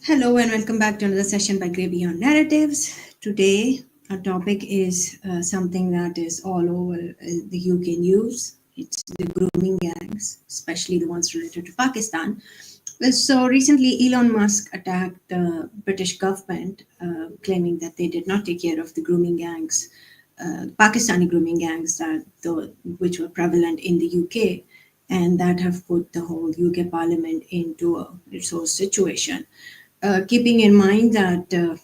Hello and welcome back to another session by Grey Beyond Narratives. Today, our topic is something that is all over the UK news. It's the grooming gangs, especially the ones related to Pakistan. So recently, Elon Musk attacked the British government, claiming that they did not take care of the grooming gangs, Pakistani grooming gangs which were prevalent in the UK, and that have put the whole UK Parliament into a resource situation. Keeping in mind that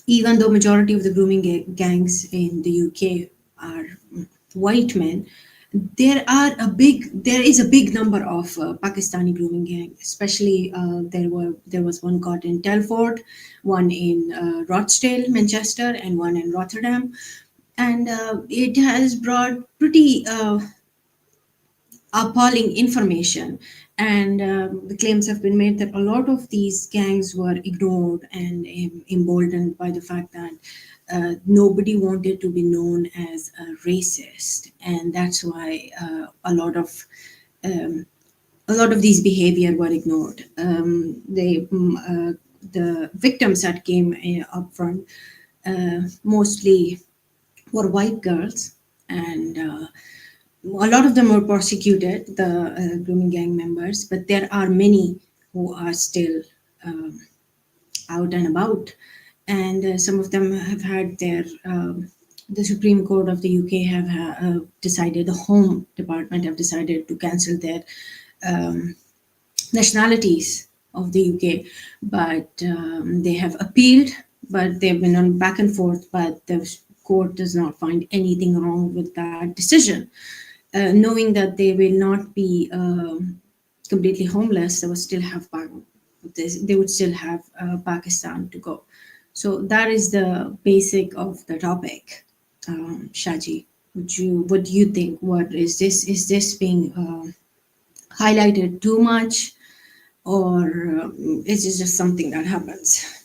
even though majority of the grooming gangs in the UK are white men, there is a big number of Pakistani grooming gangs. Especially there was one caught in Telford, one in Rochdale, Manchester, and one in Rotterdam, and it has brought pretty appalling information. And the claims have been made that a lot of these gangs were ignored and emboldened by the fact that nobody wanted to be known as a racist, and that's why um, a lot of these behavior were ignored. The victims that came up front mostly were white girls, and a lot of them were prosecuted, the grooming gang members, but there are many who are still um, out and about, and some of them have had the Supreme Court of the UK have decided, the Home Department have decided to cancel their um, nationalities of the UK, but they have appealed, but they've been on back and forth, but the court does not find anything wrong with that decision. Knowing that they will not be completely homeless, they would still have Pakistan to go. So that is the basic of the topic. Shaji, what do you think? What is this? Is this being highlighted too much, or is it just something that happens?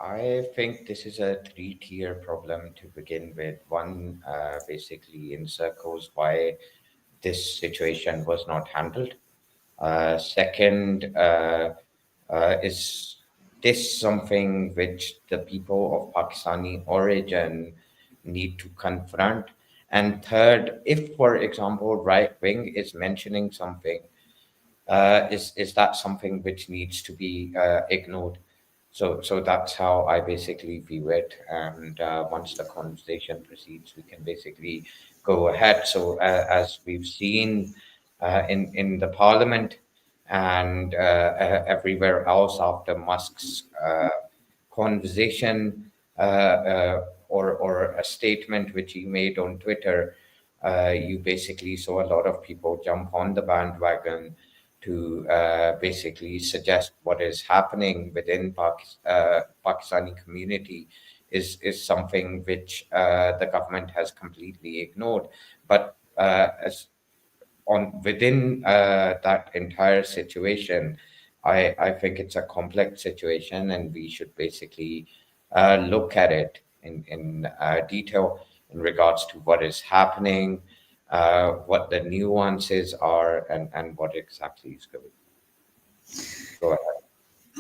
I think this is a three-tier problem to begin with. One, basically encircles why this situation was not handled. Second, is this something which the people of Pakistani origin need to confront? And third, if, for example, right wing is mentioning something, is that something which needs to be ignored? So that's how I basically view it. And once the conversation proceeds, we can basically go ahead. So as we've seen in the parliament and everywhere else after Musk's conversation or a statement which he made on Twitter, you basically saw a lot of people jump on the bandwagon to basically suggest what is happening within Pakistani community is something which the government has completely ignored. But as on within that entire situation, I think it's a complex situation, and we should basically look at it in detail in regards to what is happening, what the nuances are, and what exactly is going. Go ahead.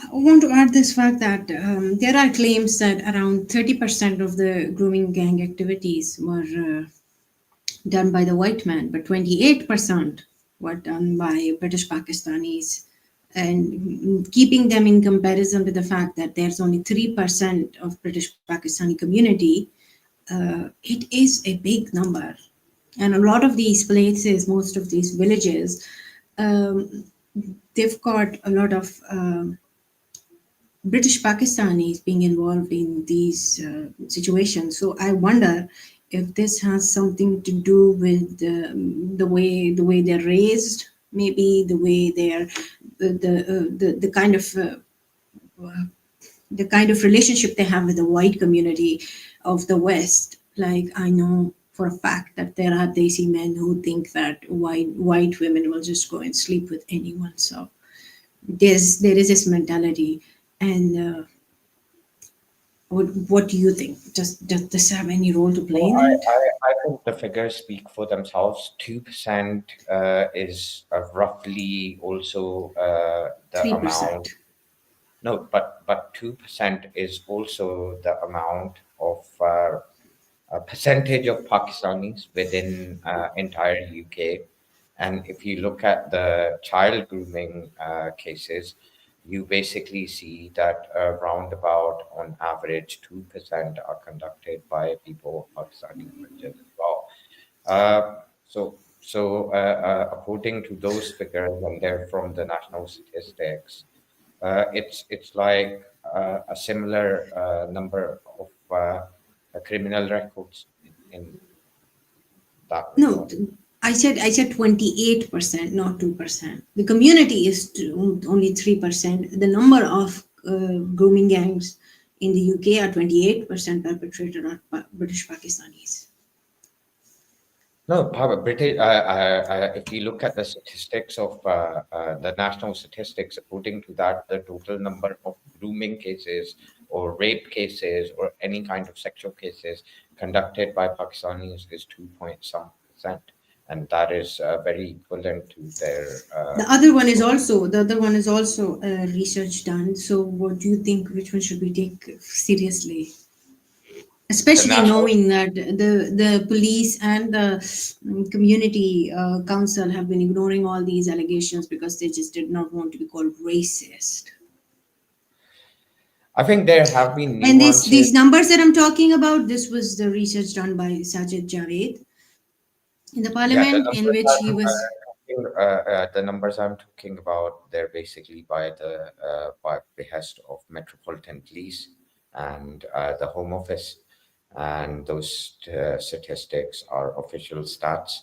I want to add this fact that there are claims that around 30% of the grooming gang activities were done by the white man, but 28% were done by British Pakistanis. And keeping them in comparison with the fact that there's only 3% of British Pakistani community, it is a big number. And a lot of these places, most of these villages, um, they've got a lot of British Pakistanis being involved in these situations. So I wonder if this has something to do with the way they're raised, maybe the way they're the kind of relationship they have with the white community of the West. Like, I know for a fact that there are Desi men who think that white women will just go and sleep with anyone. So there is this mentality. And what do you think? Does this have any role to play So in I, it? I, I think the figures speak for themselves. 2% is roughly also the amount. 3%. No, but 2% is also the amount of a percentage of Pakistanis within entire UK. And if you look at the child grooming cases, you basically see that around about on average 2% are conducted by people of Pakistani origin as well. According to those figures, and they're from the national statistics, it's like a similar number of criminal records in that No, regard. I said 28%, not 2%. The community is only 3%. The number of grooming gangs in the UK are 28% perpetrated are British Pakistanis. No, British. If you look at the statistics of the national statistics, according to that, the total number of grooming cases or rape cases or any kind of sexual cases conducted by Pakistanis is 2 point some percent, and that is very equivalent to their The other one is also research done. So, what do you think? Which one should we take seriously? the Especially national. knowing that the police and the community council have been ignoring all these allegations because they just did not want to be called racist. I think there have been And these nuances. numbers that I'm talking about, this was the research done by Sajid Javed in the Yeah, parliament, in which he was. the numbers I'm talking about, they're basically by behest of Metropolitan Police and the Home Office, and those statistics are official stats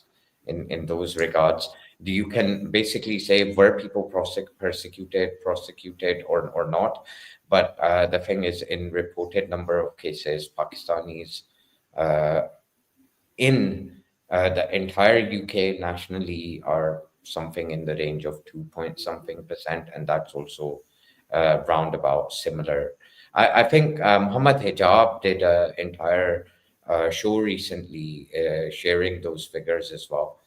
in those regards. You can basically say were people prosecuted or not, but the thing is, in reported number of cases, Pakistanis uh, in the entire UK nationally are something in the range of 2 point something percent, and that's also roundabout similar. I think Muhammad Hijab did an entire show recently sharing those figures as well.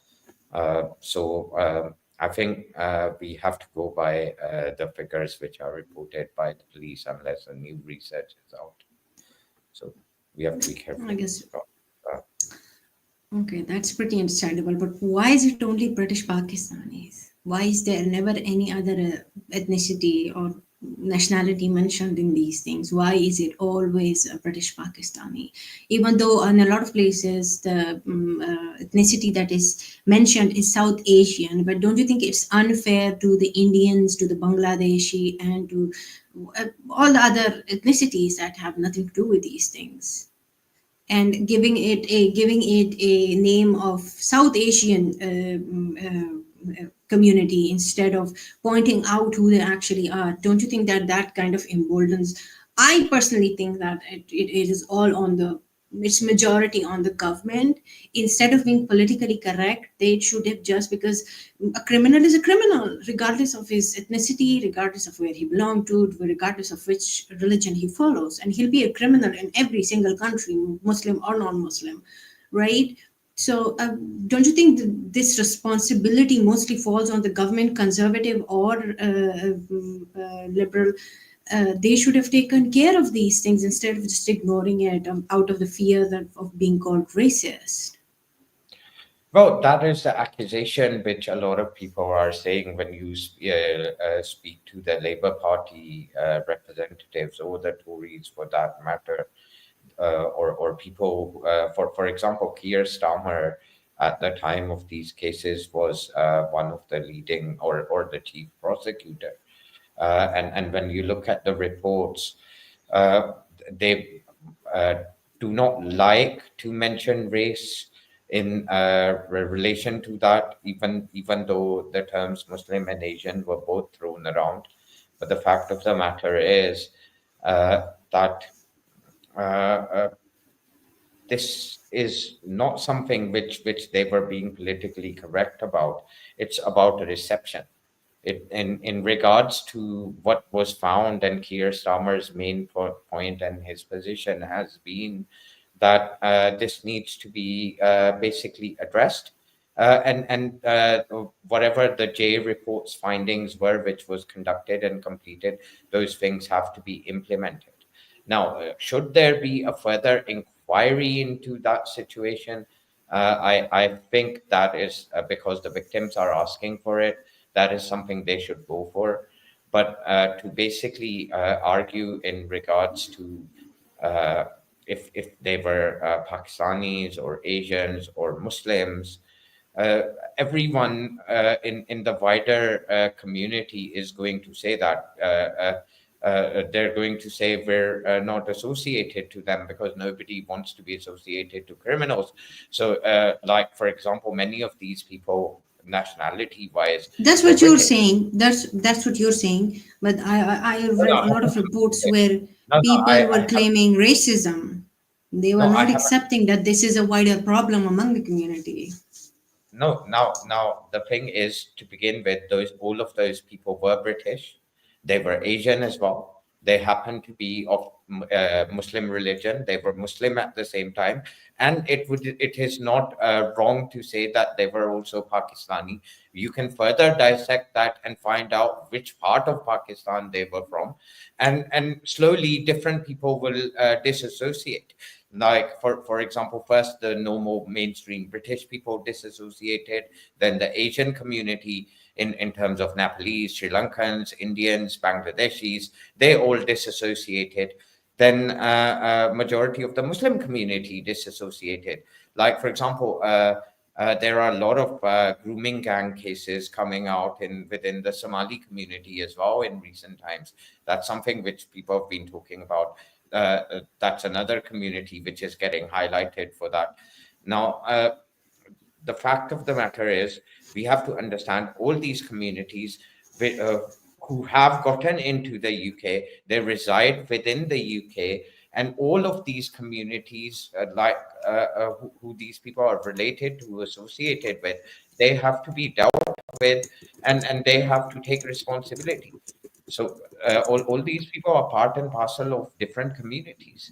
I think we have to go by the figures which are reported by the police unless a new research is out. So we have to be I careful. guess. Uh, Okay, that's pretty understandable. But why is it only British Pakistanis? Why is there never any other ethnicity or nationality mentioned in these things? Why is it always a British Pakistani? Even though in a lot of places the ethnicity that is mentioned is South Asian, but don't you think it's unfair to the Indians, to the Bangladeshi, and to all the other ethnicities that have nothing to do with these things? And giving it a name of South Asian community instead of pointing out who they actually are. Don't you think that that kind of emboldens? I personally think that it is all on the it's majority on the government. Instead of being politically correct, they should have just because a criminal is a criminal, regardless of his ethnicity, regardless of where he belonged to, regardless of which religion he follows, and he'll be a criminal in every single country, Muslim or non-Muslim, right? So, don't you think that this responsibility mostly falls on the government, conservative or liberal? They should have taken care of these things instead of just ignoring it out of the fear of being called racist. Well, that is the accusation which a lot of people are saying when you speak to the Labour Party representatives or the Tories for that matter, or people, for example, Keir Starmer at the time of these cases was one of the leading or the chief prosecutor. And when you look at the reports, uh, they uh, do not like to mention race in relation to that, even though the terms Muslim and Asian were both thrown around. But the fact of the matter is that uh, uh, this is not something which they were being politically correct about. It's about a reception. In regards to what was found, and Keir Starmer's main point and his position has been that this needs to be basically addressed. Whatever the J report's findings were, which was conducted and completed, those things have to be implemented. Now, should there be a further inquiry into that situation? I think that is because the victims are asking for it. That is something they should go for. But to basically argue in regards to uh, if they were Pakistanis or Asians or Muslims, uh, everyone in the wider community is going to say that. They're going to say we're not associated to them because nobody wants to be associated to criminals. So, like for example, many of these people, nationality-wise, That's were what you're British. saying. That's what you're saying. But I No, read no, a lot of reports where I people were have claiming racism. They were no, I not haven't. accepting that this is a wider problem among the community. No, now the thing is, to begin with, those all of those people were British. They were Asian as well. They happened to be of Muslim religion. They were Muslim at the same time, and it is not wrong to say that they were also Pakistani. You can further dissect that and find out which part of Pakistan they were from, and slowly different people will disassociate. Like for example, first the normal mainstream British people disassociated, then the Asian community in terms of Nepalese, Sri Lankans, Indians, Bangladeshis, they all disassociated. Then majority of the Muslim community disassociated. Like for example, there are a lot of grooming gang cases coming out in within the Somali community as well in recent times. That's something which people have been talking about. That's another community which is getting highlighted for that. Now, the fact of the matter is, we have to understand all these communities who have gotten into the UK, they reside within the UK, and all of these communities, who these people are related to, associated with, they have to be dealt with, and they have to take responsibility. So all these people are part and parcel of different communities,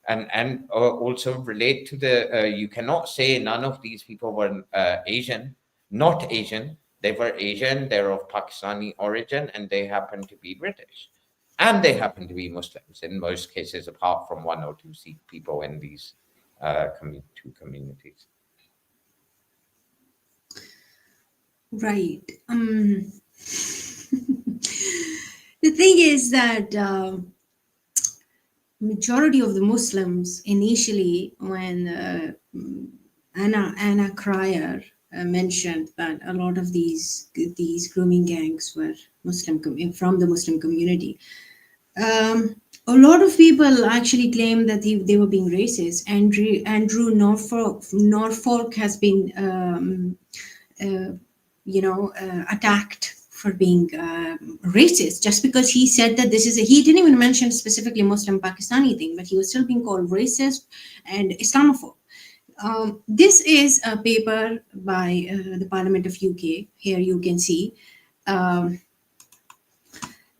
and also relate to the. You cannot say none of these people were Asian, not Asian. They were Asian. They're of Pakistani origin, and they happen to be British, and they happen to be Muslims in most cases, apart from one or two Sikh people in these two communities. Right. The thing is that majority of the Muslims initially, when Anna Cryer mentioned that a lot of these grooming gangs were from the Muslim community. A lot of people actually claim that they were being racist. Andrew Norfolk has been uh, attacked for being racist just because he said that he didn't even mention specifically Muslim Pakistani thing, but he was still being called racist and Islamophobe. This is a paper by the Parliament of UK. Here you can see um,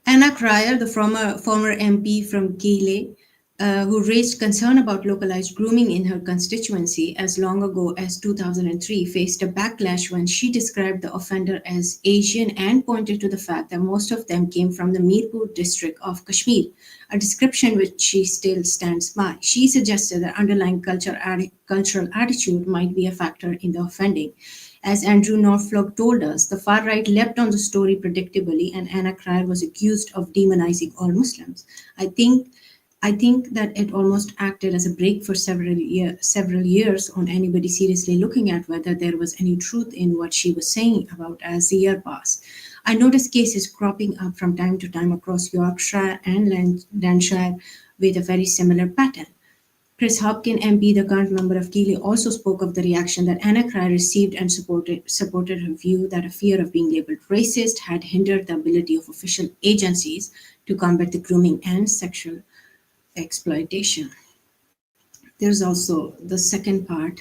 Anna Cryer, the former MP from Keighley, who raised concern about localized grooming in her constituency as long ago as 2003, faced a backlash when she described the offender as Asian and pointed to the fact that most of them came from the Mirpur district of Kashmir, a description which she still stands by. She suggested that underlying cultural attitude might be a factor in the offending. As Andrew Norfolk told us, the far right leapt on the story predictably, and Anna Cryer was accused of demonizing all Muslims. I think I think that it almost acted as a break for several years on anybody seriously looking at whether there was any truth in what she was saying about as the year passed. I noticed cases cropping up from time to time across Yorkshire and Lancashire with a very similar pattern. Chris Hopkin MP, the current member of Keighley, also spoke of the reaction that Anna Cry received and supported her view that a fear of being labelled racist had hindered the ability of official agencies to combat the grooming and sexual exploitation. There's also the second part.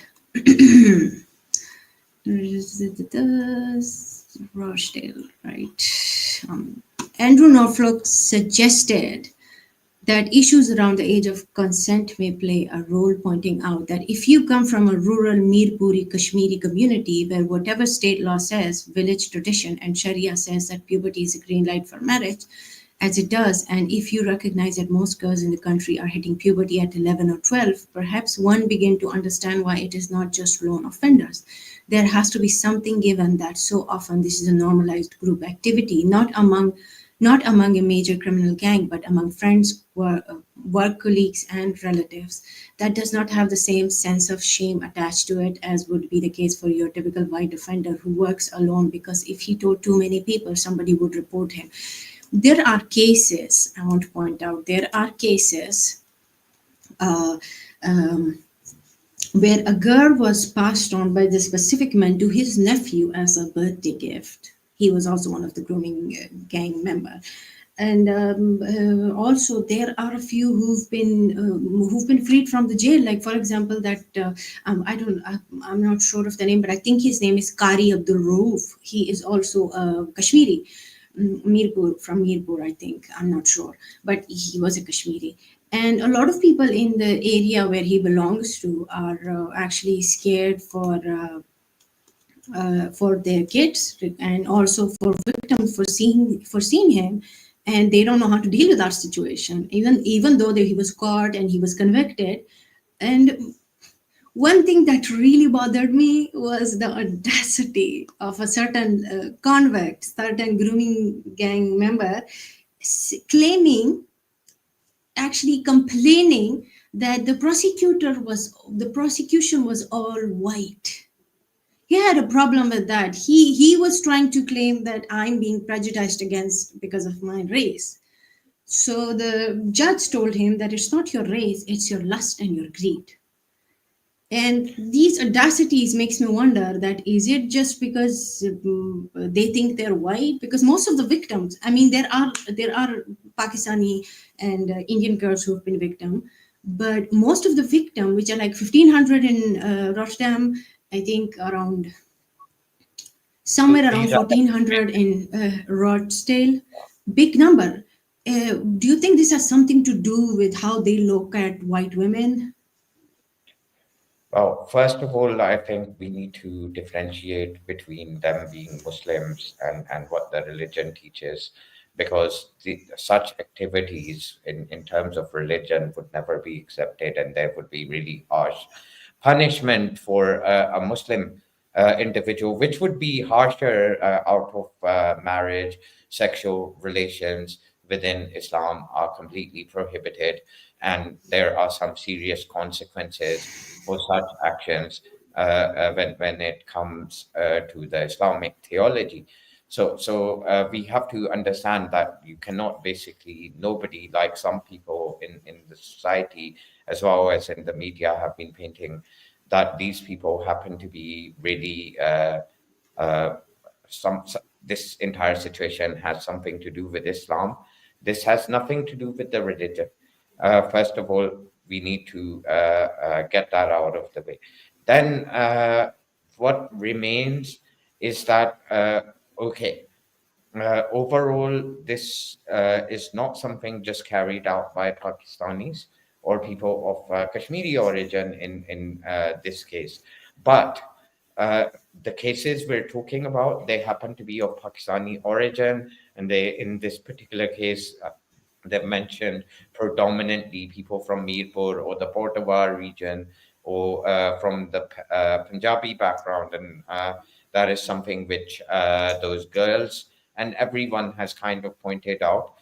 Rochdale, right? Andrew Norfolk suggested that issues around the age of consent may play a role, pointing out that if you come from a rural Mirpuri Kashmiri community where whatever state law says, village tradition, and Sharia says that puberty is a green light for marriage, as it does, and if you recognize that most girls in the country are hitting puberty at 11 or 12, perhaps one begin to understand why it is not just lone offenders. There has to be something given that so often this is a normalized group activity, not among a major criminal gang, but among friends, work colleagues, and relatives. That does not have the same sense of shame attached to it as would be the case for your typical white offender who works alone because if he told too many people, somebody would report him. There are cases, I want to point out, there are cases uh, um, where a girl was passed on by the specific man to his nephew as a birthday gift. He was also one of the grooming gang member. And also, there are a few who've been freed from the jail. Like, for example, that I'm not sure of the name, but I think his name is Kari Abdul Rauf. He is also Kashmiri, Mirpur, from Mirpur, I think. I'm not sure, but he was a Kashmiri. And a lot of people in the area where he belongs to are actually scared for their kids and also for victims for seeing him, and they don't know how to deal with that situation. Even though he was caught and he was convicted, and one thing that really bothered me was the audacity of a certain convict, certain grooming gang member, claiming, actually complaining that the prosecution was all white. He had a problem with that. He was trying to claim that I'm being prejudiced against because of my race. So the judge told him that it's not your race, it's your lust and your greed. And these audacities makes me wonder that is it just because they think they're white? Because most of the victims, I mean, there are Pakistani and Indian girls who have been victim, but most of the victim, which are like 1,500 in Rotterdam, I think around So somewhere around these are 1,400 in Rochdale, big number. Do you think this has something to do with how they look at white women? Well, first of all, I think we need to differentiate between them being Muslims and what the religion teaches, because such activities in terms of religion would never be accepted, and there would be really harsh punishment for a Muslim individual, which would be harsher out of marriage. Sexual relations within Islam are completely prohibited, and there are some serious consequences for such actions when it comes to the Islamic theology. So we have to understand that you cannot basically, nobody, like some people in the society as well as in the media have been painting, that these people happen to be really uh, this entire situation has something to do with Islam. This has nothing to do with the religion. First of all, we need to get that out of the way. Then what remains is that okay, overall, this is not something just carried out by Pakistanis or people of Kashmiri origin in this case, but uh, the cases we're talking about, they happen to be of Pakistani origin, and they, in this particular case, they've mentioned predominantly people from Mirpur or the Portavar region or from the Punjabi background, and that is something which those girls and everyone has kind of pointed out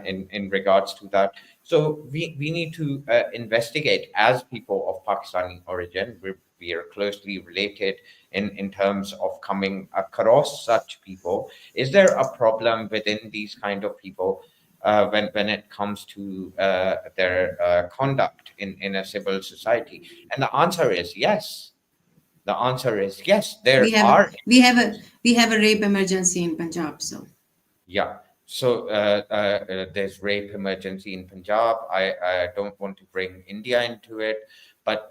in regards to that. So we need to investigate as people of Pakistani origin. We are closely related in terms of coming across such people. Is there a problem within these kind of people when it comes to their conduct in a civil society? And the answer is yes. The answer is yes. We There have a are. we have a we have a rape emergency in Punjab, so Yeah. So there's rape emergency in Punjab. I don't want to bring India into it, but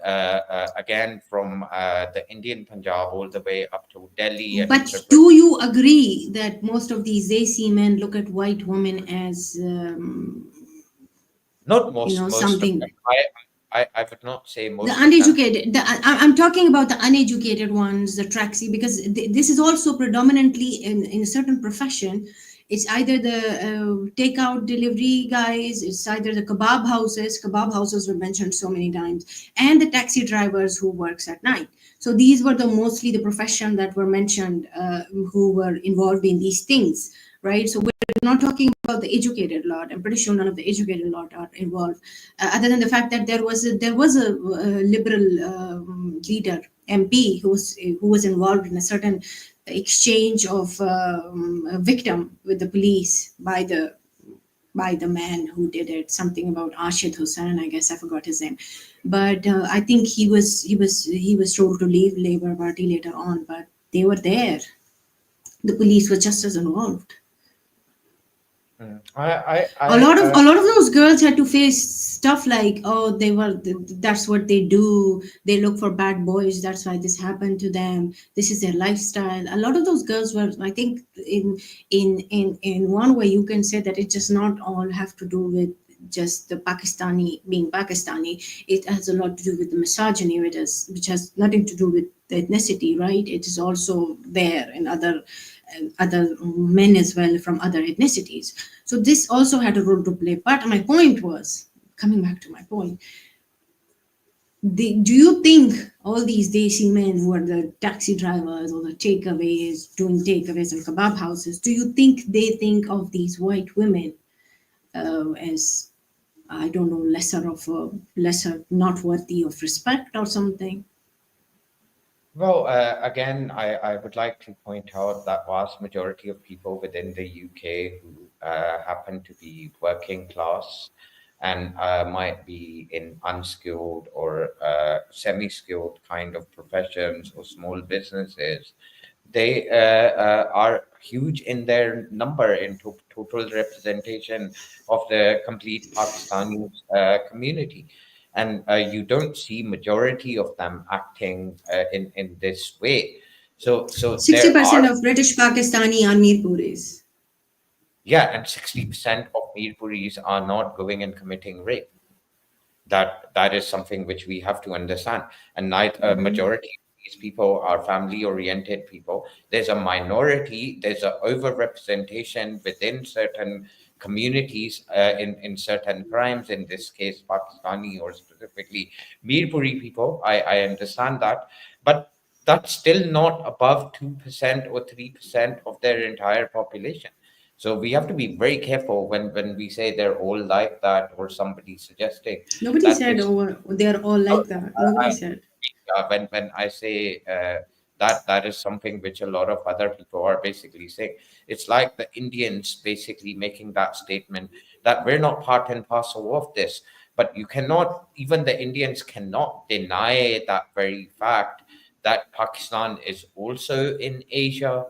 again, from the Indian Punjab all the way up to Delhi and but Uttar do Pradesh. you agree that most of these Desi men look at white women as Not most, most of them. Something. I would not say The most of them. uneducated, I'm talking about the uneducated ones, the taxi, because this is also predominantly in a certain profession. It's either the takeout delivery guys, it's either the kebab houses were mentioned so many times, and the taxi drivers who works at night. So these were the mostly the profession that were mentioned, who were involved in these things, right? So we're not talking about the educated lot. I'm pretty sure none of the educated lot are involved, other than the fact that there was a liberal leader MP who was involved in a certain exchange of a victim with the police by the man who did it. Something about Ashid Hussain, I guess I forgot his name, but I think he was told to leave Labour Party later on. But they were there. The police were just as involved. Mm. a lot of a lot of those girls had to face stuff like, oh, that's what they do, they look for bad boys, that's why this happened to them, this is their lifestyle. A lot of those girls were, I think, in one way you can say that it does not all have to do with just the Pakistani being Pakistani. It has a lot to do with the misogyny, which has nothing to do with the ethnicity, right? It is also there in other men as well from other ethnicities. So this also had a role to play. But my point was, coming back to my point, do you think all these desi men who are the taxi drivers or the takeaways, doing takeaways in kebab houses, do you think they think of these white women as, I don't know, lesser, not worthy of respect or something? Well, again, I would like to point out that vast majority of people within the UK who happen to be working class and might be in unskilled or semi-skilled kind of professions or small businesses, they are huge in their number in total representation of the complete Pakistani community. And you don't see majority of them acting in this way. So Sixty there percent are, of British Pakistani are Mirpuris. yeah, and 60% of Mirpuris are not going and committing rape. That is something which we have to understand. And not a majority of these people are family oriented people. There's a minority, there's a overrepresentation within certain communities in certain crimes, in this case Pakistani or specifically Mirpuri people. I understand that, but that's still not above 2% or 3% of their entire population. So we have to be very careful when we say they're all like that, or somebody suggesting Nobody that said, it's oh, they're all uh, like that. Nobody I, said. when I say that, that is something which a lot of other people are basically saying. It's like the Indians basically making that statement that we're not part and parcel of this. But you cannot, even the Indians cannot deny that very fact that Pakistan is also in Asia.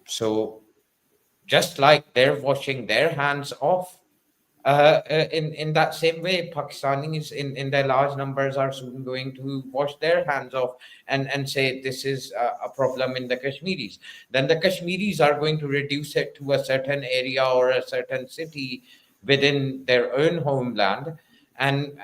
So just like they're washing their hands off, in that same way, Pakistanis in their large numbers are soon going to wash their hands off and say this is a problem in the Kashmiris. Then the Kashmiris are going to reduce it to a certain area or a certain city within their own homeland and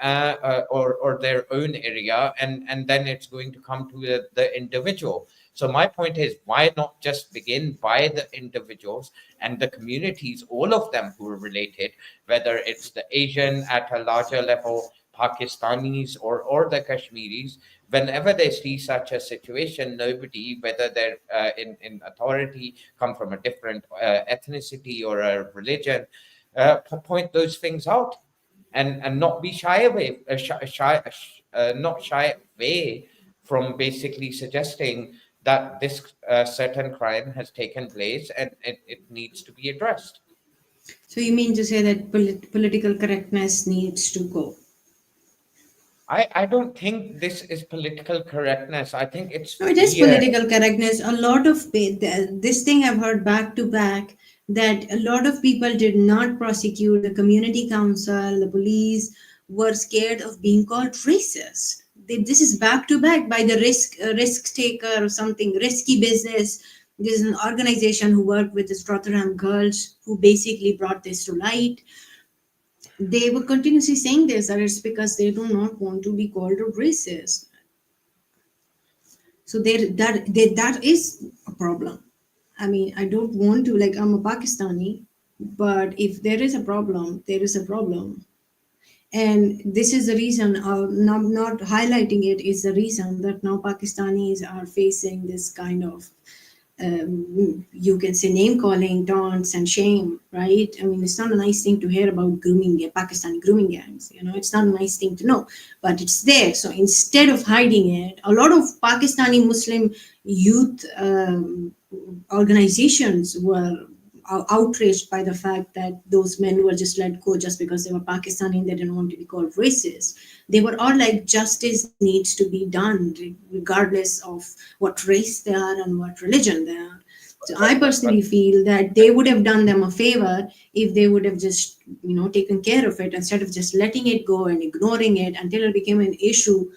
or their own area, and then it's going to come to the individual. So my point is, why not just begin by the individuals and the communities, all of them who are related, whether it's the Asian at a larger level, Pakistanis, or the Kashmiris. Whenever they see such a situation, nobody, whether they're in authority, come from a different ethnicity or a religion, point those things out and not be shy away, not shy away from basically suggesting that this certain crime has taken place and it needs to be addressed. So you mean to say that political correctness needs to go? I don't think this is political correctness. I think it's No, it is fear. political correctness. A lot of this thing I've heard back to back, that a lot of people did not prosecute. The community council, the police were scared of being called racist. This is back to back by the risk taker or something, risky business. There's an organization who worked with the Rotherham girls who basically brought this to light. They were continuously saying this, that it's because they do not want to be called a racist. So that is a problem. I mean, I don't want to, like, I'm a Pakistani, but if there is a problem, there is a problem. And this is the reason, not highlighting it is the reason that now Pakistanis are facing this kind of, you can say, name calling, taunts, and shame, right? I mean, it's not a nice thing to hear about grooming, Pakistani grooming gangs. It's not a nice thing to know, but it's there. So instead of hiding it, a lot of Pakistani Muslim youth organizations were outraged by the fact that those men were just let go just because they were Pakistani and they didn't want to be called racist. They were all like, justice needs to be done regardless of what race they are and what religion they are. So I But personally feel that they would have done them a favor if they would have just, taken care of it instead of just letting it go and ignoring it until it became an issue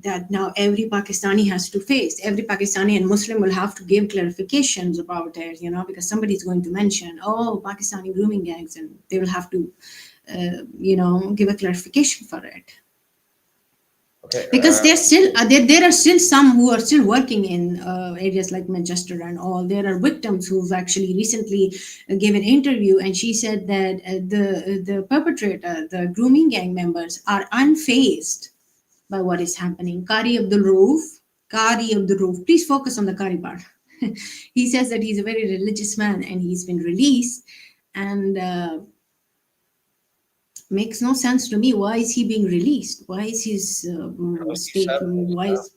that now every Pakistani has to face. Every Pakistani and Muslim will have to give clarifications about it, because somebody is going to mention, oh, Pakistani grooming gangs, and they will have to, give a clarification for it. okay, Because there are still some who are still working in areas like Manchester and all. There are victims who've actually recently given an interview, and she said that the perpetrator, the grooming gang members, are unfazed by what is happening. Kari Abdul Rauf, please focus on the Kari part. He says that he's a very religious man and he's been released, and makes no sense to me. Why is he being released? Why is his he served statement? his Why term. is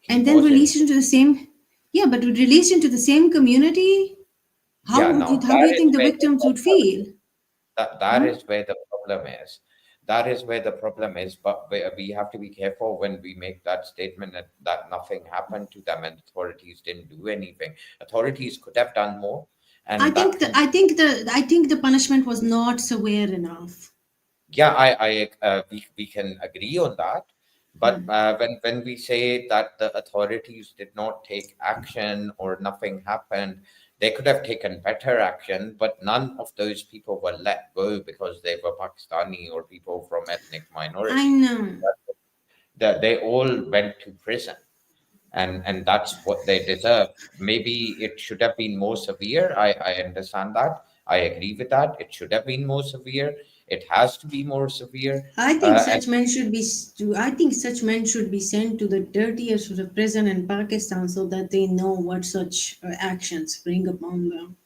He and then was in. released into the same? Yeah, but released into the same community. Yeah, now How do that you is think the where the victims would problem feel? that Huh? is where the problem is. That is where the problem is. But we have to be careful when we make that statement that nothing happened to them and authorities didn't do anything. Authorities could have done more, I and that think can. I think the punishment was not severe enough. Yeah, we can agree on that. But when we say that the authorities did not take action or nothing happened, they could have taken better action. But none of those people were let go because they were Pakistani or people from ethnic I minorities. know. That they all went to prison, and that's what they deserve. Maybe it should have been more severe. I understand that. I agree with that. It should have been more severe. It has to be more severe. And I think such men should be sent to the dirtiest sort of prison in Pakistan so that they know what such actions bring upon them.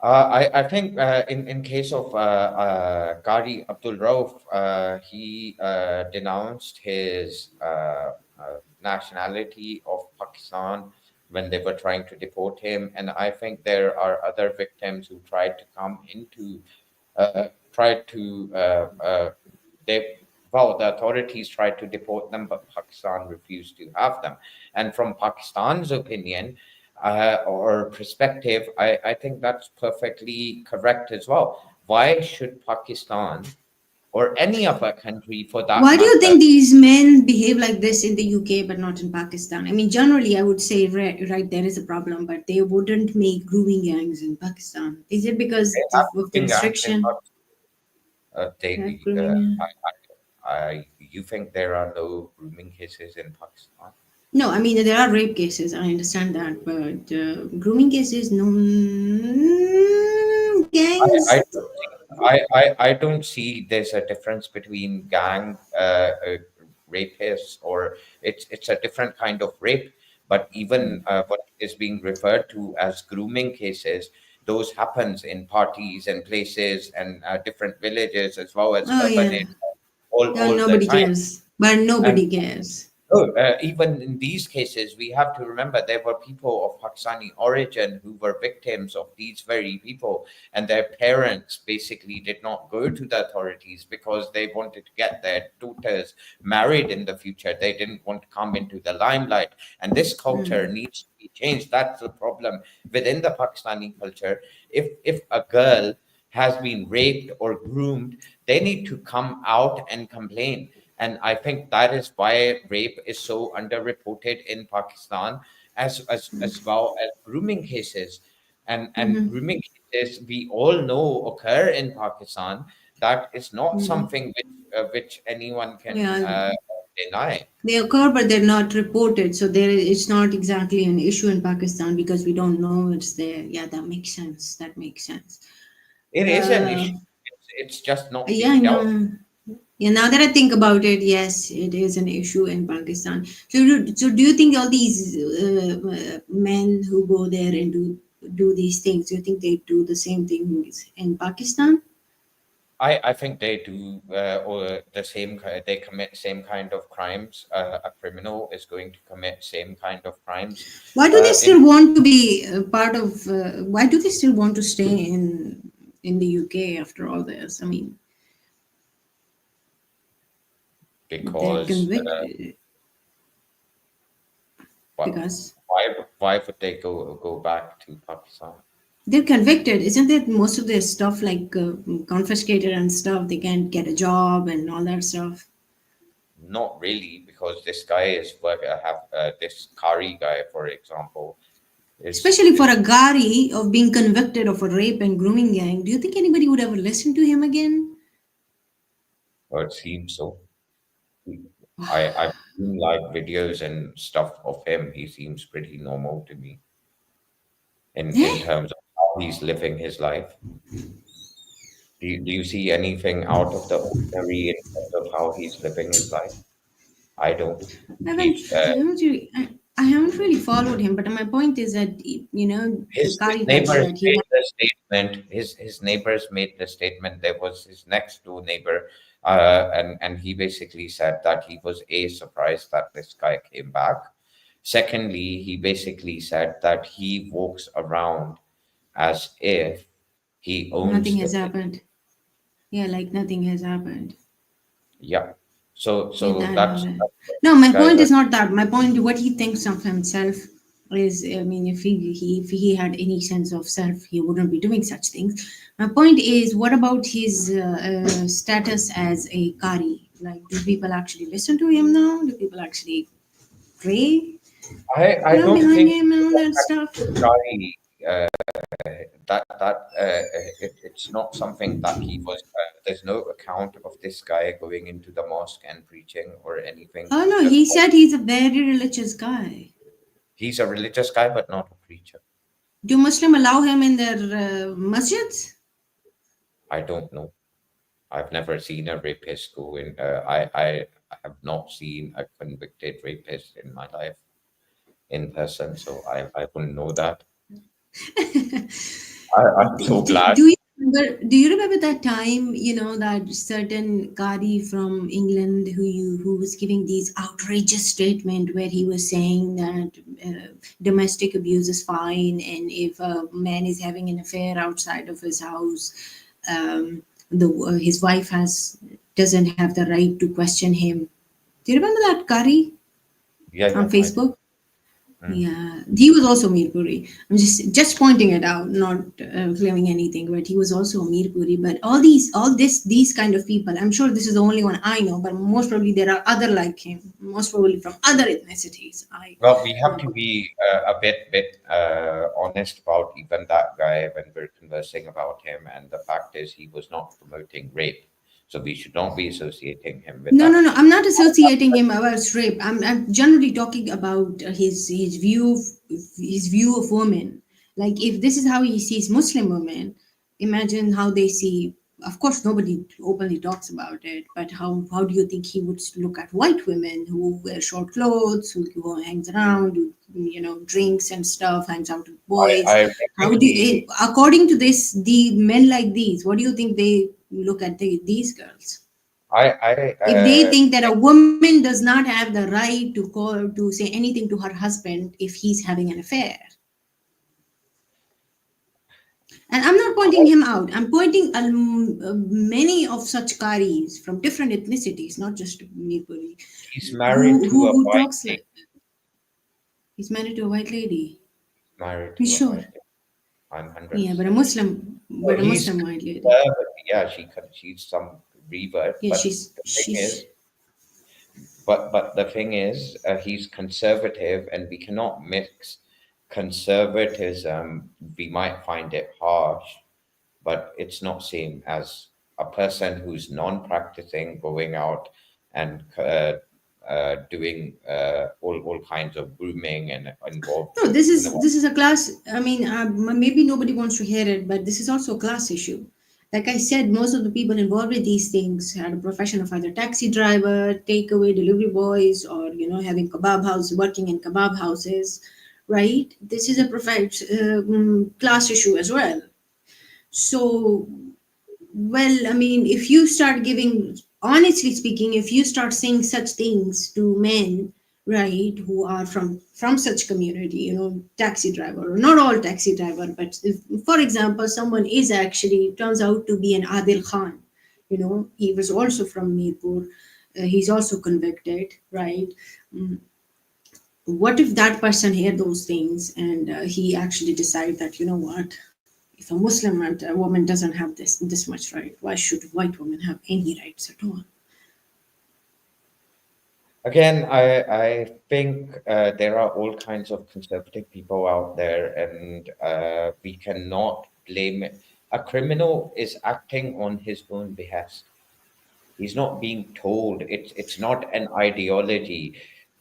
I think in case of Qari Abdul Rauf, he denounced his nationality of Pakistan when they were trying to deport him, and I think there are other victims who tried to come into tried to they well, the authorities tried to deport them, but Pakistan refused to have them. And from Pakistan's opinion or perspective, I think that's perfectly correct as well. Why should Pakistan or any other country for that Why do you matter? think these men behave like this in the UK but not in Pakistan? I mean, generally, I would say, right, there is a problem, but they wouldn't make grooming gangs in Pakistan. Is it because They have of the grooming gangs in restriction? they Grooming. you think there are no grooming cases in Pakistan? No, I mean, there are rape cases. I understand that, but grooming cases, no. I Gangs. don't see I don't see there's a difference between gang rapists or it's a different kind of rape. But even what is being referred to as grooming cases, those happens in parties and places and different villages as well as Oh, urban yeah. areas Yeah, all the nobody time. cares. But And nobody cares. oh, even in these cases, we have to remember there were people of Pakistani origin who were victims of these very people, and their parents basically did not go to the authorities because they wanted to get their daughters married in the future. They didn't want to come into the limelight, and this culture Mm. needs to be changed. That's the problem within the Pakistani culture. If a girl has been raped or groomed, they need to come out and complain. And I think that is why rape is so underreported in Pakistan, as well as grooming cases. And grooming cases we all know occur in Pakistan. That is not something which anyone can Yeah, deny. they occur, but they're not reported. So it's not exactly an issue in Pakistan because we don't know it's there. Yeah, that makes sense. That makes sense. It is an Uh, issue. It's just not yeah, I being dealt. know. Yeah, now that I think about it, yes, it is an issue in Pakistan. So do you think all these men who go there and do these things, do you think they do the same things in Pakistan? I think they do, or they commit same kind of crimes. A criminal is going to commit same kind of crimes. Why do they In still want to be part of? Why do they still want to stay in the UK after all this? I mean, they're Because convicted why because why would they go back to Pakistan? they're convicted. Isn't it most of their stuff like confiscated and stuff? They can't get a job and all that stuff. Not really, because this guy is like have this Kari guy, for example, Especially is for a Gari of being convicted of a rape and grooming gang. Do you think anybody would ever listen to him again? or it seems so. I've seen like videos and stuff of him. He seems pretty normal to me in Eh? terms of how he's living his life. Do you see anything out of the ordinary in terms of how he's living his life? I don't. He I haven't, keeps I haven't really followed him, but my point is that the his Kari had neighbors said he made had. the statement. His neighbors made the statement. There was his next door neighbor, and he basically said that he was surprised that this guy came back. Secondly, he basically said that he walks around as if he Nothing owns the has place. happened. Yeah, like nothing has happened. Yeah. So Yeah, so that, that's, that. that's what No, these my guys point are. is not that. My point, what he thinks of himself is, I mean, if he had any sense of self, he wouldn't be doing such things. My point is, what about his status as a Kari? Like, do people actually listen to him now? Do people actually pray, I don't behind think him and all that stuff? Pakistani, it's not something that he was. There's no account of this guy going into the mosque and preaching or anything. Oh He no, just he said he's a very religious guy. he's a religious guy, but not a preacher. Do Muslim allow him in their masjids? I don't know. I've never seen a rapist go in. I have not seen a convicted rapist in my life in person, so I wouldn't know that. I'm so glad. Do you remember that time, that certain Qadi from England who was giving these outrageous statement where he was saying that domestic abuse is fine, and if a man is having an affair outside of his house, his wife has doesn't have the right to question him. Do you remember that Qadi Yeah, on yeah, I do. Facebook? Mm. Yeah, he was also Mirpuri. I'm just pointing it out, not claiming anything. But he was also a Mirpuri. But these kind of people, I'm sure this is the only one I know. But most probably there are other like him. Most probably from other ethnicities. I Well, we have know. to be a bit honest about even that guy when we're conversing about him. And the fact is, he was not promoting rape, so we should not be associating him with No, that. no, no. I'm not associating him about rape. I'm generally talking about his view of women. Like if this is how he sees Muslim women, imagine how they see. Of course, nobody openly talks about it, but how do you think he would look at white women who wear short clothes, who go hangs around, who, drinks and stuff, hangs out with boys? I How do regularly, according to this, the men like these? What do you think they look at these girls? I If they think that a woman does not have the right to say anything to her husband if he's having an affair. And I'm not pointing him out, I'm pointing many of such karis from different ethnicities, not just Nipuri, he's married to a who white talks lady. like he's married to a white lady. Married You to a sure? white lady. I'm Yeah, 100%. So but a he's Muslim white lady. conservative. Yeah, she's some revert, Yeah, but the thing is, he's conservative, and we cannot mix. conservatism, we might find it harsh, but it's not same as a person who's non-practicing going out and doing all kinds of grooming and involved No, with, this you is know, this is a class. I mean, maybe nobody wants to hear it, but this is also a class issue. Like I said, most of the people involved with these things had a profession of either taxi driver, takeaway delivery boys, or having kebab house, working in kebab houses, right? This is a class issue as well. So, well, I mean, if you start giving, honestly speaking, if you start saying such things to men, right, who are from such community, taxi driver, or not all taxi driver, but if, for example, someone is actually turns out to be an Adil Khan, he was also from Mirpur, he's also convicted, right? What if that person heard those things and he actually decide that, what, if a Muslim woman doesn't have this much right, why should white women have any rights at all? again, I think there are all kinds of conservative people out there, and we cannot blame it. A criminal is acting on his own behest. He's not being told. It's not an ideology.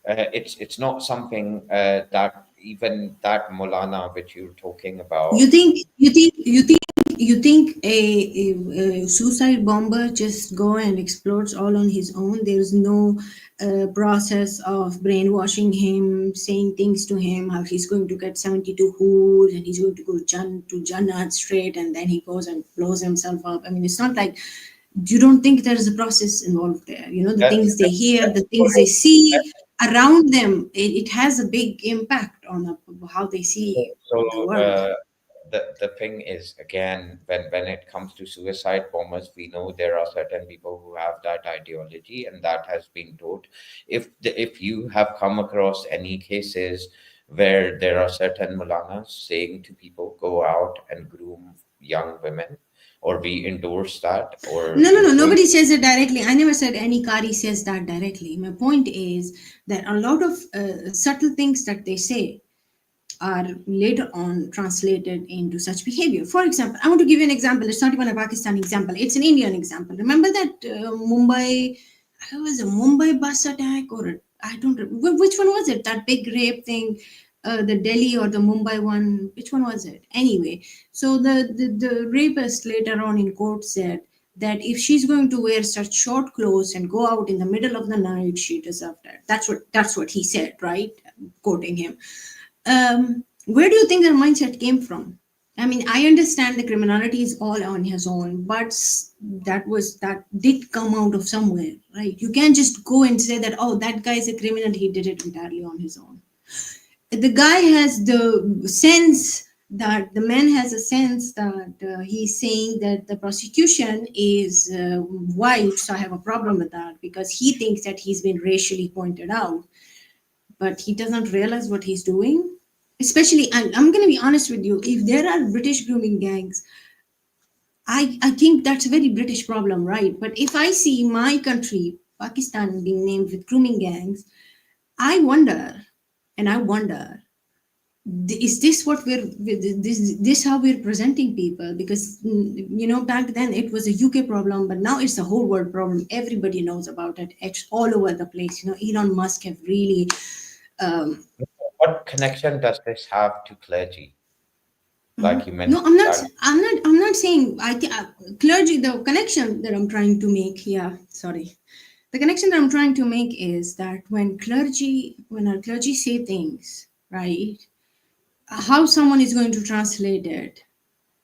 It's not something that even that Molana which you're talking You about. think you think you think you think a suicide bomber just go and explodes all on his own? There's no process of brainwashing him, saying things to him how he's going to get 72 hood and he's going to go to Jannat straight, and then he goes and blows himself up. I mean, it's not like, you don't think there is a process involved there. The That's things they hear, the things they correct. see around them, it has a big impact on how they see So the world. the thing is, again, when it comes to suicide bombers, we know there are certain people who have that ideology, and that has been taught. If you have come across any cases where there are certain mulanas saying to people, go out and groom young women, or we endorse that, or No, no, you're no. going. Nobody says it directly. I never said any Kari says that directly. My point is that a lot of subtle things that they say are later on translated into such behavior. For example, I want to give you an example. It's not even a Pakistani example, it's an Indian example. Remember that Mumbai, it was a Mumbai bus attack, or I don't remember. Which one was it? That big rape thing, the Delhi or the Mumbai one? Which one was it? Anyway, so the rapist later on in court said that if she's going to wear such short clothes and go out in the middle of the night, she deserved that. That's what he said, right? Quoting him. Where do you think their mindset came from? I mean, I understand the criminality is all on his own, but that did come out of somewhere, right? You can't just go and say that, oh, that guy is a criminal, he did it entirely on his own. The guy has the sense that the man has a sense that he's saying that the prosecution is white, so I have a problem with that because he thinks that he's been racially pointed out, but he doesn't realize what he's doing. Especially, and I'm going to be honest with you, if there are British grooming gangs, I think that's a very British problem, right? But if I see my country, Pakistan, being named with grooming gangs, I wonder, and I wonder, is this what this how we're presenting people? Because back then it was a UK problem, but now it's a whole world problem. Everybody knows about it. It's all over the place. Elon Musk have really um, What connection does this have to clergy? Like you no, mentioned I'm not. that. I'm not saying. Clergy. The connection that I'm trying to make. Yeah, sorry. The connection that I'm trying to make is that when our clergy say things, right? How someone is going to translate it,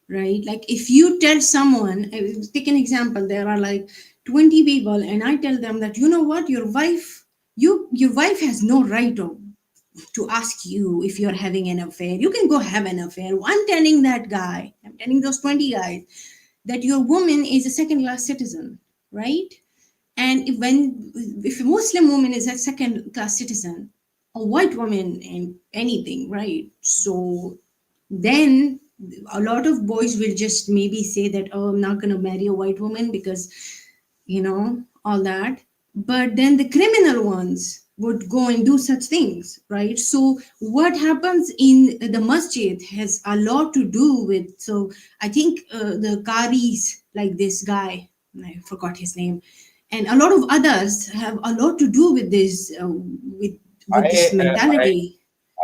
right? Like if you tell someone, take an example. There are like 20 people, and I tell them that, what, your wife has no right to ask you if you're having an affair. You can go have an affair. I'm telling those 20 guys that your woman is a second class citizen, right? And if a Muslim woman is a second class citizen, a white woman and anything, right? So then a lot of boys will just maybe say that, oh, I'm not going to marry a white woman because all that. But then the criminal ones, would go and do such things, right? So what happens in the masjid has a lot to do with. So I think the qaris, like this guy, I forgot his name, and a lot of others have a lot to do with this, with this I, uh, mentality.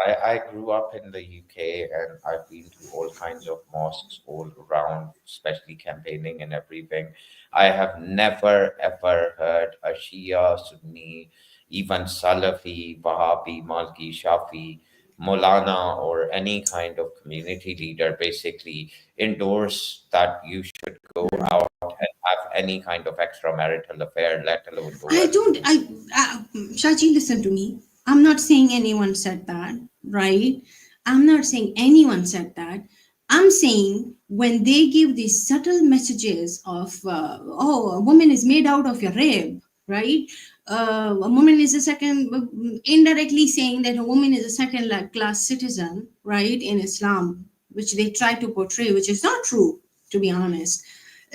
I grew up in the UK and I've been to all kinds of mosques all around, especially campaigning and everything. I have never ever heard a Shia, Sunni, even Salafi, Wahhabi, Malki, Shafi, Molana, or any kind of community leader basically endorse that you should go out and have any kind of extramarital affair, let alone go I and don't, do. Shachi, listen to me. I'm not saying anyone said that, right? I'm not saying anyone said that. I'm saying when they give these subtle messages of, oh, a woman is made out of your rib, right? A woman is a second, indirectly saying that a woman is a second class citizen, right, in Islam, which they try to portray, which is not true, to be honest.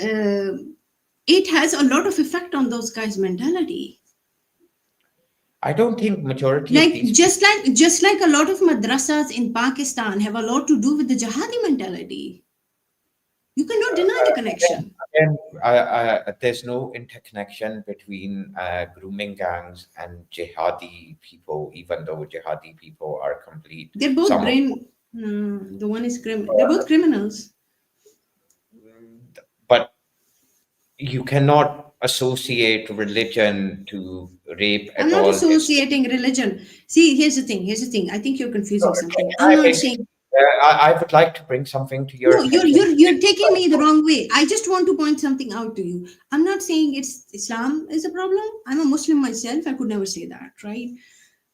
Uh, it has a lot of effect on those guys' mentality. I don't think majority of Like these people. just like a lot of madrasas in Pakistan have a lot to do with the jihadi mentality. You cannot deny the connection. Again, there's no interconnection between grooming gangs and jihadi people, even though jihadi people are complete. They're both Some of brain. The one is they're both criminals. but you cannot associate religion to rape I'm at not all. It's associating religion. See, here's the thing. Here's the thing. I think you're so, confusing can something. I'm I not basically, saying I would like to bring something to your no. You're attention. you're you're taking me the wrong way. I just want to point something out to you. I'm not saying it's Islam is a problem. I'm a Muslim myself. I could never say that, right?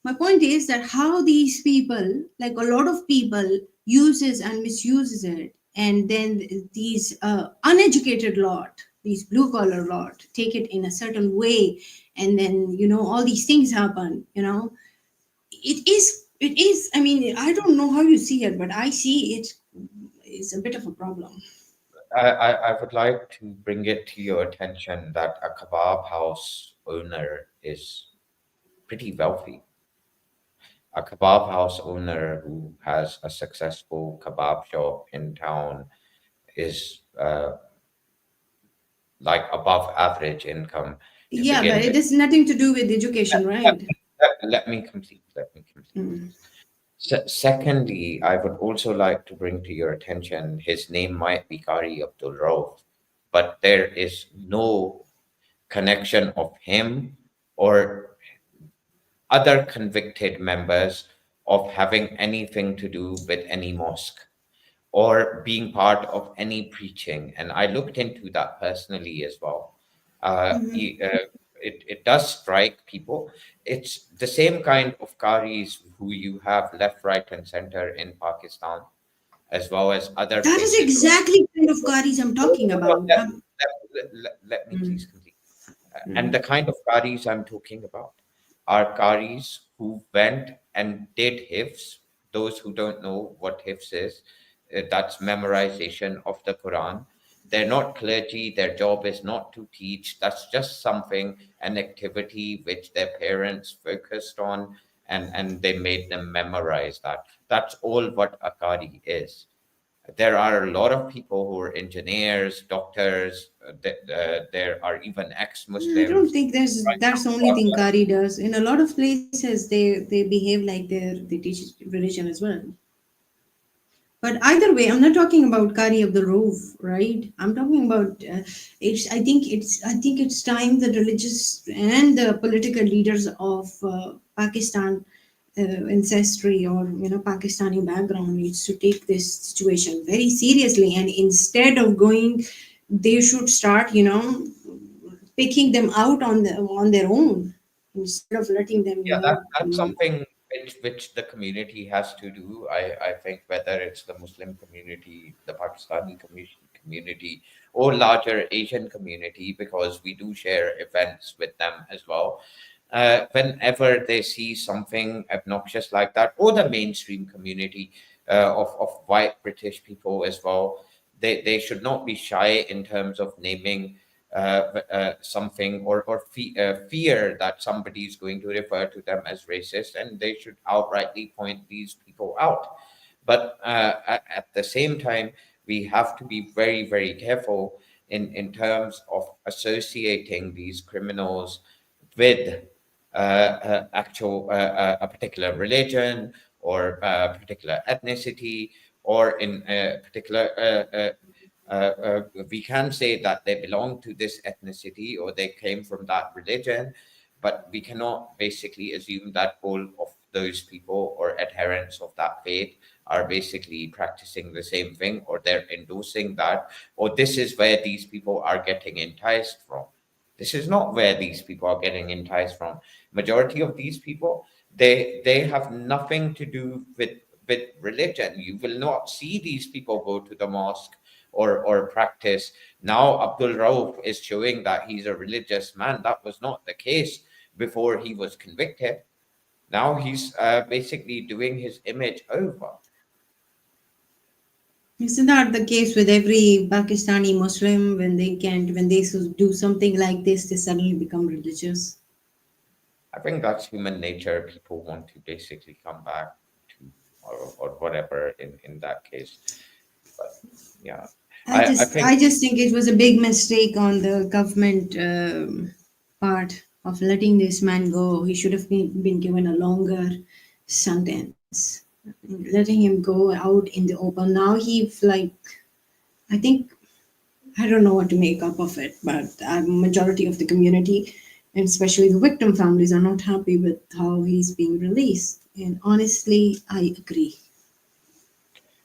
My point is that how these people, like a lot of people, uses and misuses it, and then these uneducated lot, these blue collar lot, take it in a certain way, and then all these things happen. It is. I mean, I don't know how you see it, but I see it is a bit of a problem. I would like to bring it to your attention that a kebab house owner is pretty wealthy. A kebab house owner who has a successful kebab shop in town is like above average income to Yeah, but begin it with. has nothing to do with education, right? Let me complete. Let me complete. Mm. Secondly, I would also like to bring to your attention his name might be Kari Abdul Rauf, but there is no connection of him or other convicted members of having anything to do with any mosque or being part of any preaching. And I looked into that personally as well. It does strike people. It's the same kind of qaris who you have left, right, and center in Pakistan, as well as other That is places. exactly the kind of qaris I'm No, talking no, no, about. let me please Mm, complete. And mm. the kind of qaris I'm talking about are qaris who went and did hifz. Those who don't know what hifz is, that's memorization of the Quran. They're not clergy, their job is not to teach. That's just something, an activity which their parents focused on and they made them memorize that. That's all what a qari is. There are a lot of people who are engineers, doctors. There are even I don't ex-Muslims. think that's the only thing Kari does. In a lot of places, they behave like they teach religion as well. But either way, I'm not talking about Kari of the Roof, right? I'm talking about it's. I think it's time the religious and the political leaders of Pakistan ancestry or Pakistani background needs to take this situation very seriously, and instead of going, they should start picking them out on their own instead of letting them Yeah, that's something which the community has to do. I think whether it's the Muslim community, the Pakistani community, or larger Asian community, because we do share events with them as well. Whenever they see something obnoxious like that, or the mainstream community of white British people as well, they should not be shy in terms of naming. something, or fear that somebody is going to refer to them as racist, and they should outrightly point these people out. But at the same time, we have to be very, very careful in terms of associating these criminals with a particular religion, or a particular ethnicity, or in a particular we can say that they belong to this ethnicity or they came from that religion, but we cannot basically assume that all of those people or adherents of that faith are basically practicing the same thing, or they're endorsing that, or this is where these people are getting enticed from. This is not where these people are getting enticed from. Majority of these people, they have nothing to do with religion. You will not see these people go to the mosque or practice. Now Abdul Rauf is showing that he's a religious man. That was not the case before he was convicted. Now he's basically doing his image over. Isn't that the case with every Pakistani Muslim? When they do something like this, they suddenly become religious. I think that's human nature. People want to basically come back to, or whatever in that case. But yeah, I think, I just think it was a big mistake on the government part of letting this man go. He should have been given a longer sentence. Letting him go out in the open. Now he like, I think, I don't know what to make up of it, but a majority of the community, and especially the victim families, are not happy with how he's being released. And honestly, I agree.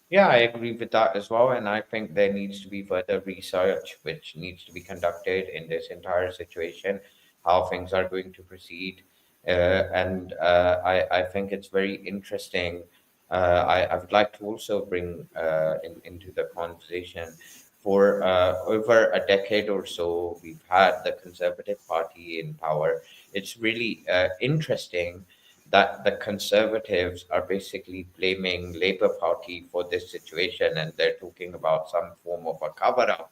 yeah, I agree with that as well. And I think there needs to be further research which needs to be conducted in this entire situation, how things are going to proceed. I think it's very interesting. I would like to also bring into the conversation, for over a decade or so, we've had the Conservative Party in power. It's really interesting that the Conservatives are basically blaming Labour Party for this situation, and they're talking about some form of a cover up.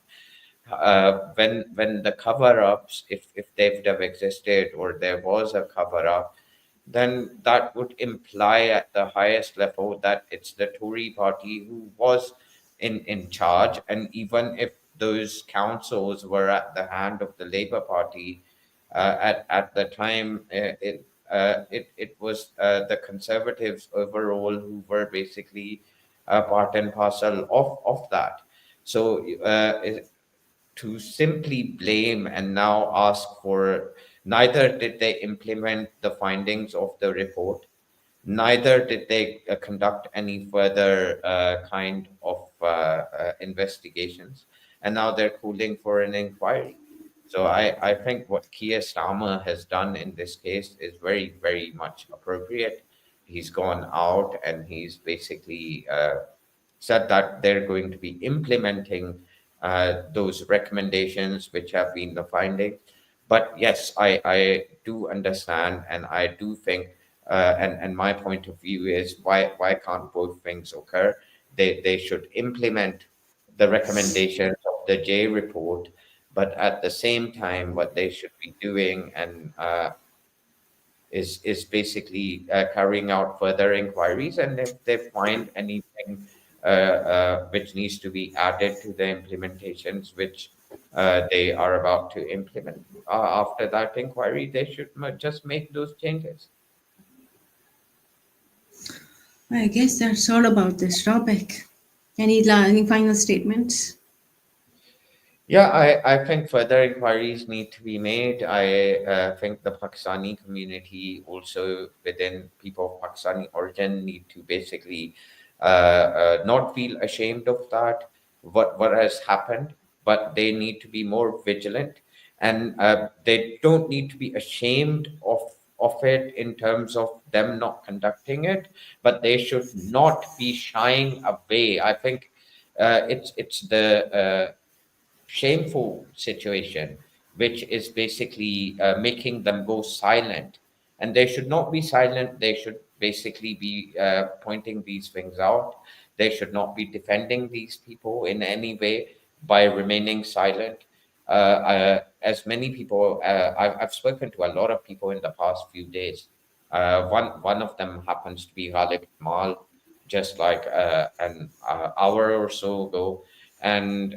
When the cover ups, if they would have existed or there was a cover up, then that would imply at the highest level that it's the Tory party who was in charge. And even if those councils were at the hand of the Labour Party, at the time, it was the Conservatives overall who were basically part and parcel of that. So to simply blame and now ask for, neither did they implement the findings of the report, neither did they conduct any further kind of investigations, and now they're calling for an inquiry. So I think what Keir Starmer has done in this case is very, very much appropriate. He's gone out and he's basically said that they're going to be implementing those recommendations, which have been the findings. But yes, I do understand, and I do think, and my point of view is, why can't both things occur? They should implement the recommendations of the J report, but at the same time, what they should be doing and is basically carrying out further inquiries, and if they find anything which needs to be added to the implementations which they are about to implement after that inquiry, they should just make those changes. I guess that's all about this topic. Any final statements? Yeah, I think further inquiries need to be made. I think the Pakistani community, also within people of Pakistani origin, need to basically not feel ashamed of that, what has happened, but they need to be more vigilant, and they don't need to be ashamed of it in terms of them not conducting it, but they should not be shying away. I think it's the shameful situation, which is basically making them go silent. And they should not be silent. They should basically be pointing these things out. They should not be defending these people in any way by remaining silent. as many people, I've spoken to a lot of people in the past few days. One of them happens to be Ghalib Kamal, just like an hour or so ago, and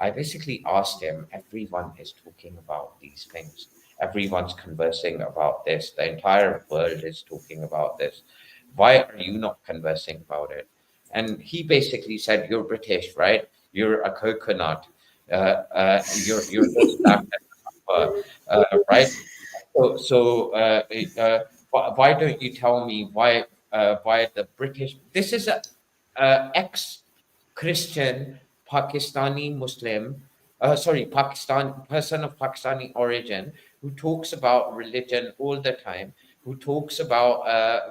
I basically asked him. Everyone is talking about these things. Everyone's conversing about this. The entire world is talking about this. Why are you not conversing about it? And he basically said, "You're British, right? You're a coconut. You're this, that, and the other, right? Why don't you tell me why the British? This is a ex-Christian Pakistani Muslim, sorry, Pakistan person of Pakistani origin who talks about religion all the time, who talks about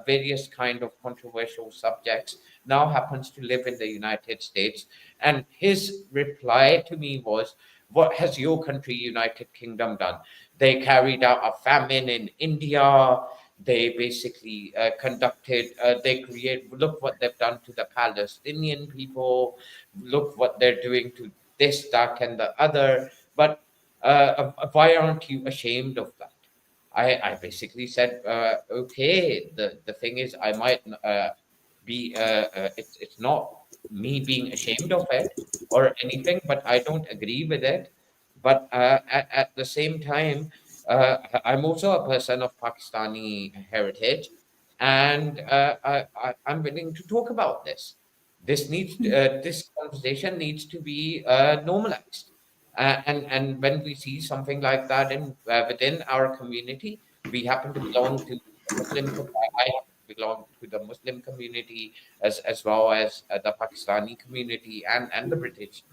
various kind of controversial subjects. Now happens to live in the United States, and his reply to me was, "What has your country, United Kingdom, done? They carried out a famine in India. They basically they create, look what they've done to the Palestinian people. Look what they're doing to this, that, and the other. But why aren't you ashamed of that?" I basically said, okay, the thing is, I might it's not me being ashamed of it or anything, but I don't agree with it. But at the same time, I'm also a person of Pakistani heritage, and I'm willing to talk about this. This conversation needs to be normalized. And when we see something like that in within our community, we happen to belong to the I happen to belong to the Muslim community, as well as the Pakistani community, and the British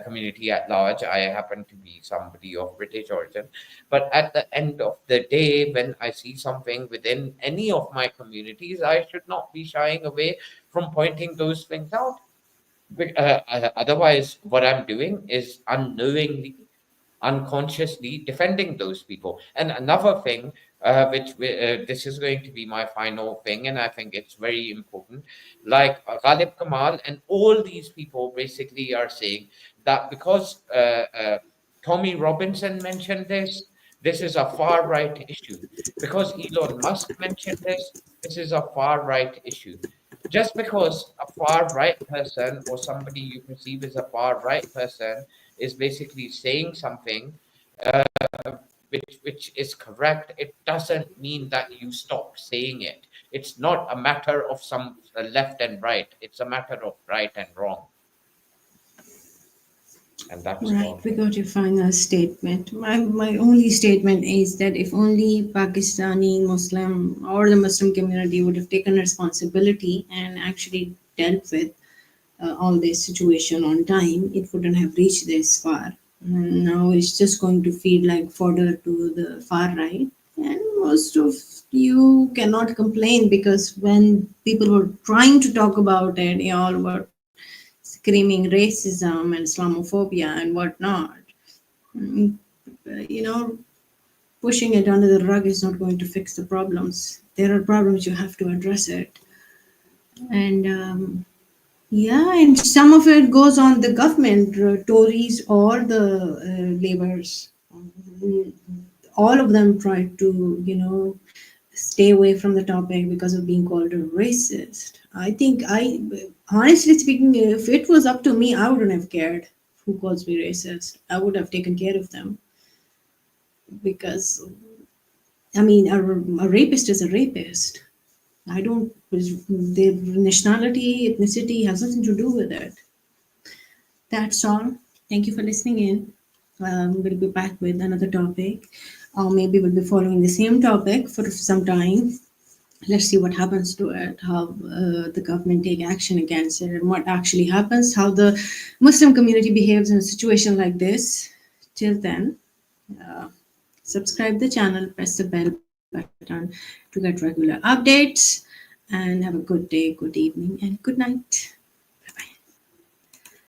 community at large. I happen to be somebody of British origin. But at the end of the day, when I see something within any of my communities, I should not be shying away from pointing those things out. Otherwise, what I'm doing is unknowingly, unconsciously defending those people. And another thing, this is going to be my final thing, and I think it's very important. Like Ghalib Kamal and all these people basically are saying that because Tommy Robinson mentioned this, this is a far right issue. Because Elon Musk mentioned this is a far right issue. Just because a far right person or somebody you perceive as a far right person is basically saying something which is correct, it doesn't mean that you stop saying it. It's not a matter of some left and right. It's a matter of right and wrong, and that's Right, all. we got your final statement. My only statement is that if only Pakistani Muslim or the Muslim community would have taken responsibility and actually dealt with all this situation on time, it wouldn't have reached this far. And now it's just going to feed like fodder to the far right. And most of you cannot complain because when people were trying to talk about it, y'all were screaming racism and Islamophobia and whatnot. Mm, You know, pushing it under the rug is not going to fix the problems. There are problems, you have to address it. And yeah, and some of it goes on the government, Tories or the Labours. Mm, All of them try to, stay away from the topic because of being called a racist. Honestly speaking, if it was up to me, I wouldn't have cared who calls me racist. I would have taken care of them because, I mean, a rapist is a rapist. I don't, their nationality, ethnicity has nothing to do with it. That's all. Thank you for listening in. We'll be back with another topic, or maybe we'll be following the same topic for some time. Let's see what happens to it, how the government take action against it, and what actually happens, how the Muslim community behaves in a situation like this. Till then, uh, subscribe the channel, press the bell button to get regular updates, and have a good day, good evening, and good night.